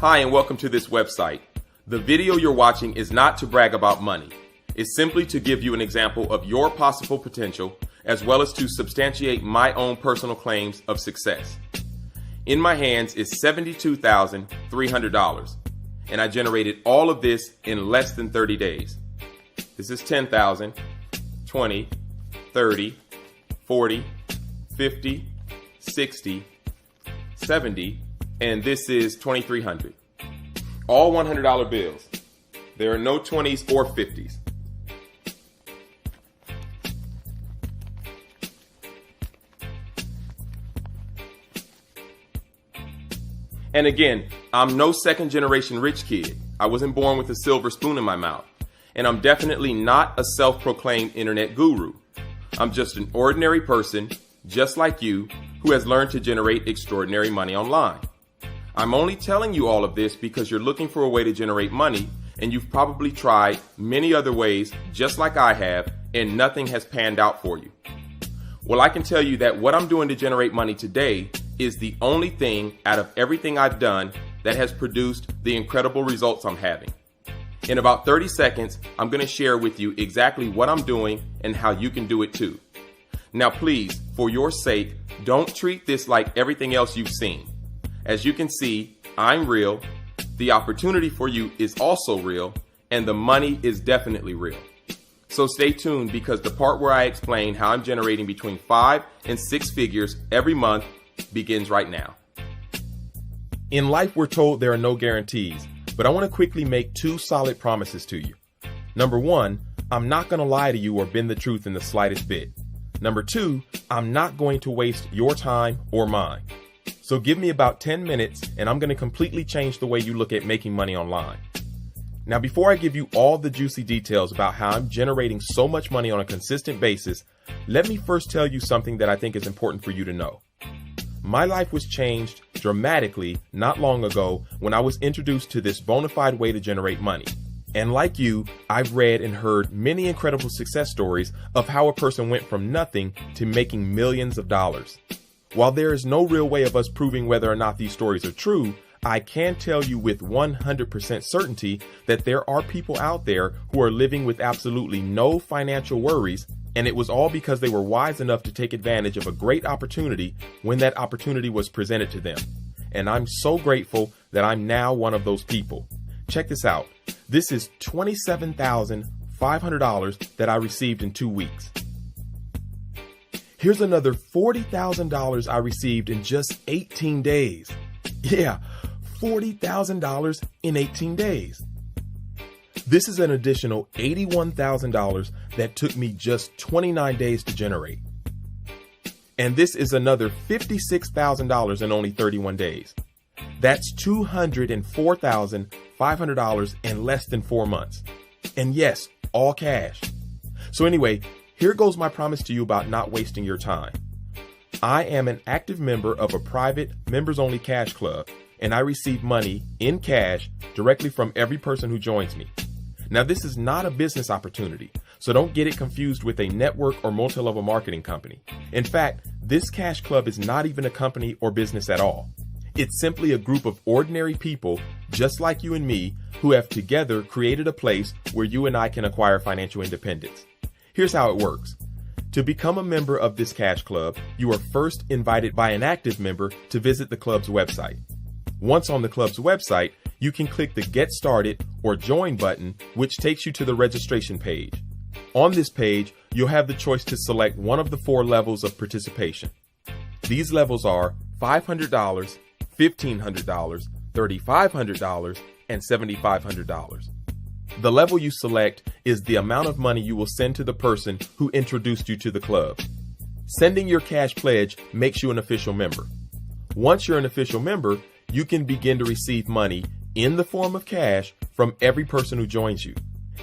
Hi and welcome to this website. The video you're watching is not to brag about money. It's simply to give you an example of your possible potential as well as to substantiate my own personal claims of success. In my hands is $72,300 and I generated all of this in less than 30 days. This is 10,000, 20, 30, 40, 50, 60, 70, and this is 2,300. All $100 bills. There are no 20s or 50s. And again, I'm no second generation rich kid. I wasn't born with a silver spoon in my mouth. And I'm definitely not a self-proclaimed internet guru. I'm just an ordinary person, just like you, who has learned to generate extraordinary money online. I'm only telling you all of this because you're looking for a way to generate money, and you've probably tried many other ways, just like I have, and nothing has panned out for you. Well, I can tell you that what I'm doing to generate money today is the only thing out of everything I've done that has produced the incredible results I'm having. In about 30 seconds, I'm going to share with you exactly what I'm doing and how you can do it too. Now, please, for your sake, don't treat this like everything else you've seen. As you can see, I'm real, the opportunity for you is also real, and the money is definitely real. So stay tuned because the part where I explain how I'm generating between 5 and 6 figures every month begins right now. In life, we're told there are no guarantees, but I want to quickly make 2 solid promises to you. Number 1, I'm not going to lie to you or bend the truth in the slightest bit. Number 2, I'm not going to waste your time or mine. So give me about 10 minutes and I'm going to completely change the way you look at making money online. Now, before I give you all the juicy details about how I'm generating so much money on a consistent basis, let me first tell you something that I think is important for you to know. My life was changed dramatically not long ago when I was introduced to this bona fide way to generate money. And like you, I've read and heard many incredible success stories of how a person went from nothing to making millions of dollars. While there is no real way of us proving whether or not these stories are true, I can tell you with 100% certainty that there are people out there who are living with absolutely no financial worries, and it was all because they were wise enough to take advantage of a great opportunity when that opportunity was presented to them. And I'm so grateful that I'm now one of those people. Check this out. This is $27,500 that I received in 2 weeks. Here's another $40,000 I received in just 18 days. Yeah, $40,000 in 18 days. This is an additional $81,000 that took me just 29 days to generate. And this is another $56,000 in only 31 days. That's $204,500 in less than 4 months. And yes, all cash. So anyway, here goes my promise to you about not wasting your time. I am an active member of a private members-only cash club, and I receive money in cash directly from every person who joins me. Now, this is not a business opportunity, so don't get it confused with a network or multi-level marketing company. In fact, this cash club is not even a company or business at all. It's simply a group of ordinary people, just like you and me, who have together created a place where you and I can acquire financial independence. Here's how it works. To become a member of this cash club, you are first invited by an active member to visit the club's website. Once on the club's website, you can click the Get Started or Join button, which takes you to the registration page. On this page, you'll have the choice to select one of the 4 levels of participation. These levels are $500, $1,500, $3,500, and $7,500. The level you select is the amount of money you will send to the person who introduced you to the club. Sending your cash pledge makes you an official member. Once you're an official member, you can begin to receive money in the form of cash from every person who joins you.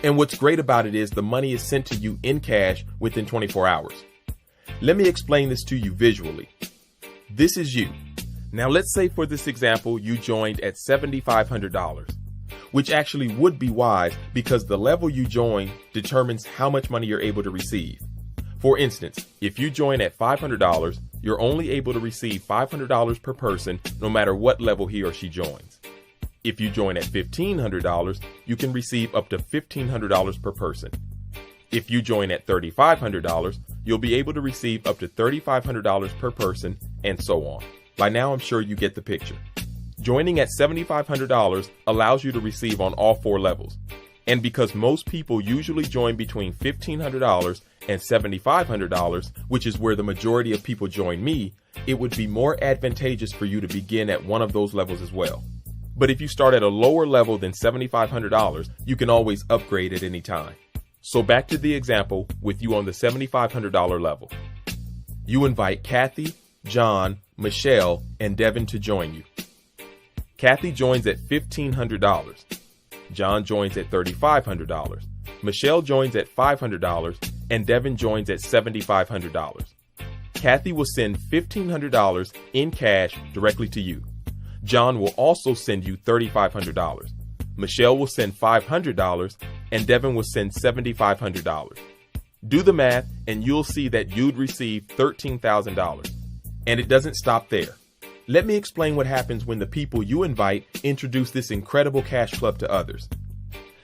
And what's great about it is the money is sent to you in cash within 24 hours. Let me explain this to you visually. This is you. Now let's say for this example, you joined at $7,500. Which actually would be wise because the level you join determines how much money you're able to receive. For instance, if you join at $500, you're only able to receive $500 per person no matter what level he or she joins. If you join at $1,500, you can receive up to $1,500 per person. If you join at $3,500, you'll be able to receive up to $3,500 per person, and so on. By now, I'm sure you get the picture. Joining at $7,500 allows you to receive on all 4 levels. And because most people usually join between $1,500 and $7,500, which is where the majority of people join me, it would be more advantageous for you to begin at one of those levels as well. But if you start at a lower level than $7,500, you can always upgrade at any time. So back to the example with you on the $7,500 level. You invite Kathy, John, Michelle, and Devin to join you. Kathy joins at $1,500. John joins at $3,500. Michelle joins at $500, and Devin joins at $7,500. Kathy will send $1,500 in cash directly to you. John will also send you $3,500. Michelle will send $500, and Devin will send $7,500. Do the math, and you'll see that you'd receive $13,000. And it doesn't stop there. Let me explain what happens when the people you invite introduce this incredible cash club to others.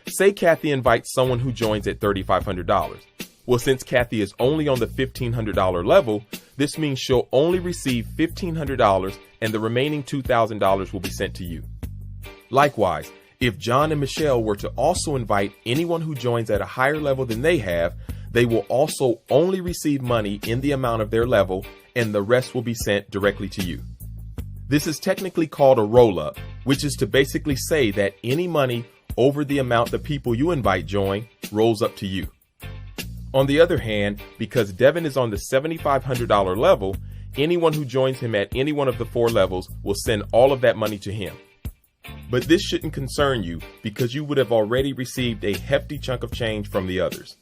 Say Kathy invites someone who joins at $3,500. Well, since Kathy is only on the $1,500 level, this means she'll only receive $1,500 and the remaining $2,000 will be sent to you. Likewise, if John and Michelle were to also invite anyone who joins at a higher level than they have, they will also only receive money in the amount of their level and the rest will be sent directly to you. This is technically called a roll-up, which is to basically say that any money over the amount the people you invite join rolls up to you. On the other hand, because Devin is on the $7,500 level, anyone who joins him at any one of the 4 levels will send all of that money to him. But this shouldn't concern you because you would have already received a hefty chunk of change from the others.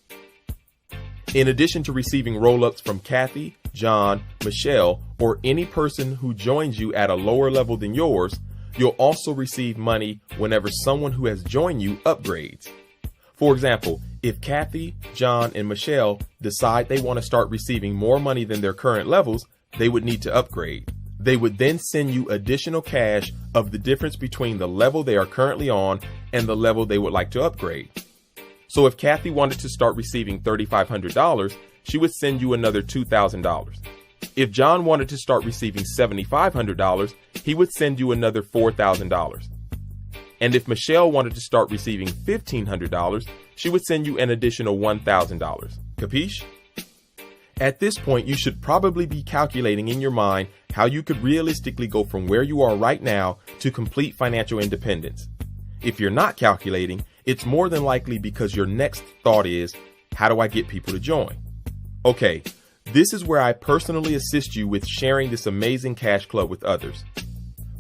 In addition to receiving roll-ups from Kathy, John, Michelle, or any person who joins you at a lower level than yours, you'll also receive money whenever someone who has joined you upgrades. For example, if Kathy, John, and Michelle decide they want to start receiving more money than their current levels, they would need to upgrade. They would then send you additional cash of the difference between the level they are currently on and the level they would like to upgrade. So if Kathy wanted to start receiving $3,500, she would send you another $2,000. If John wanted to start receiving $7,500, he would send you another $4,000. And if Michelle wanted to start receiving $1,500, she would send you an additional $1,000. Capiche? At this point, you should probably be calculating in your mind how you could realistically go from where you are right now to complete financial independence. If you're not calculating, it's more than likely because your next thought is, how do I get people to join? Okay, this is where I personally assist you with sharing this amazing cash club with others.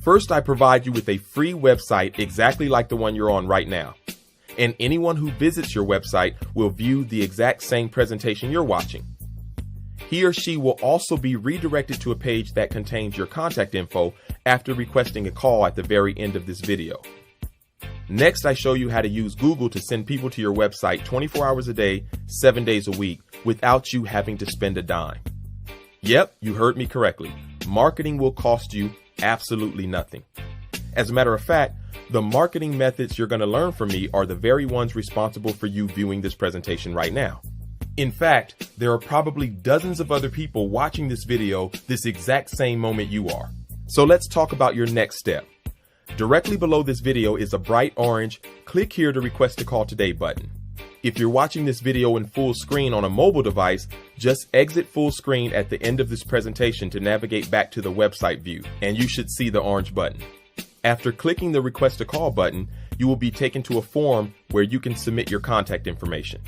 First, I provide you with a free website exactly like the one you're on right now. And anyone who visits your website will view the exact same presentation you're watching. He or she will also be redirected to a page that contains your contact info after requesting a call at the very end of this video. Next, I show you how to use Google to send people to your website 24 hours a day, 7 days a week, without you having to spend a dime. Yep, you heard me correctly. Marketing will cost you absolutely nothing. As a matter of fact, the marketing methods you're going to learn from me are the very ones responsible for you viewing this presentation right now. In fact, there are probably dozens of other people watching this video this exact same moment you are. So let's talk about your next step. Directly below this video is a bright orange "Click here to request a call today" button. If you're watching this video in full screen on a mobile device, just exit full screen at the end of this presentation to navigate back to the website view, and you should see the orange button. After clicking the request a call button, you will be taken to a form where you can submit your contact information.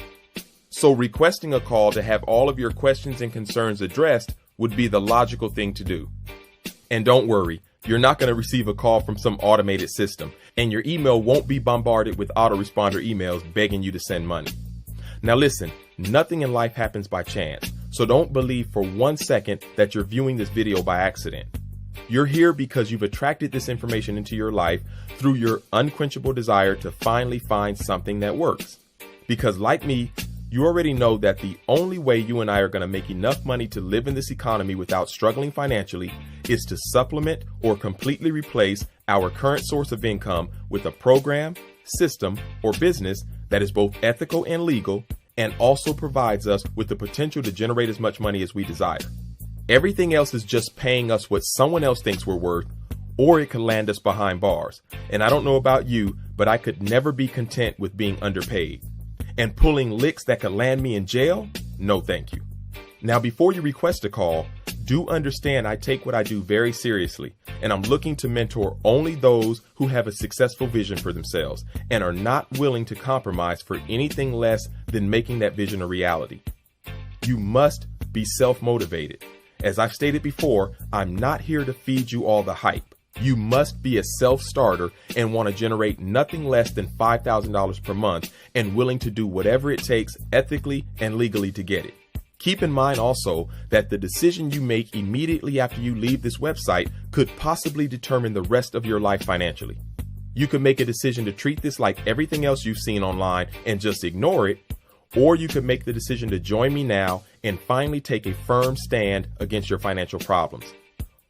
So requesting a call to have all of your questions and concerns addressed would be the logical thing to do. And don't worry, you're not going to receive a call from some automated system, and your email won't be bombarded with autoresponder emails begging you to send money. Now listen, nothing in life happens by chance, so don't believe for 1 second that you're viewing this video by accident. You're here because you've attracted this information into your life through your unquenchable desire to finally find something that works. Because like me, You already know that the only way you and I are going to make enough money to live in this economy without struggling financially is to supplement or completely replace our current source of income with a program, system, or business that is both ethical and legal and also provides us with the potential to generate as much money as we desire. Everything else is just paying us what someone else thinks we're worth, or it could land us behind bars. And I don't know about you, but I could never be content with being underpaid. And pulling licks that could land me in jail? No, thank you. Now, before you request a call, do understand I take what I do very seriously, and I'm looking to mentor only those who have a successful vision for themselves and are not willing to compromise for anything less than making that vision a reality. You must be self-motivated. As I've stated before, I'm not here to feed you all the hype. You must be a self-starter and want to generate nothing less than $5,000 per month and willing to do whatever it takes ethically and legally to get it. Keep in mind also that the decision you make immediately after you leave this website could possibly determine the rest of your life financially. You could make a decision to treat this like everything else you've seen online and just ignore it, or you could make the decision to join me now and finally take a firm stand against your financial problems.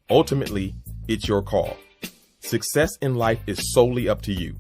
Ultimately, it's your call. Success in life is solely up to you.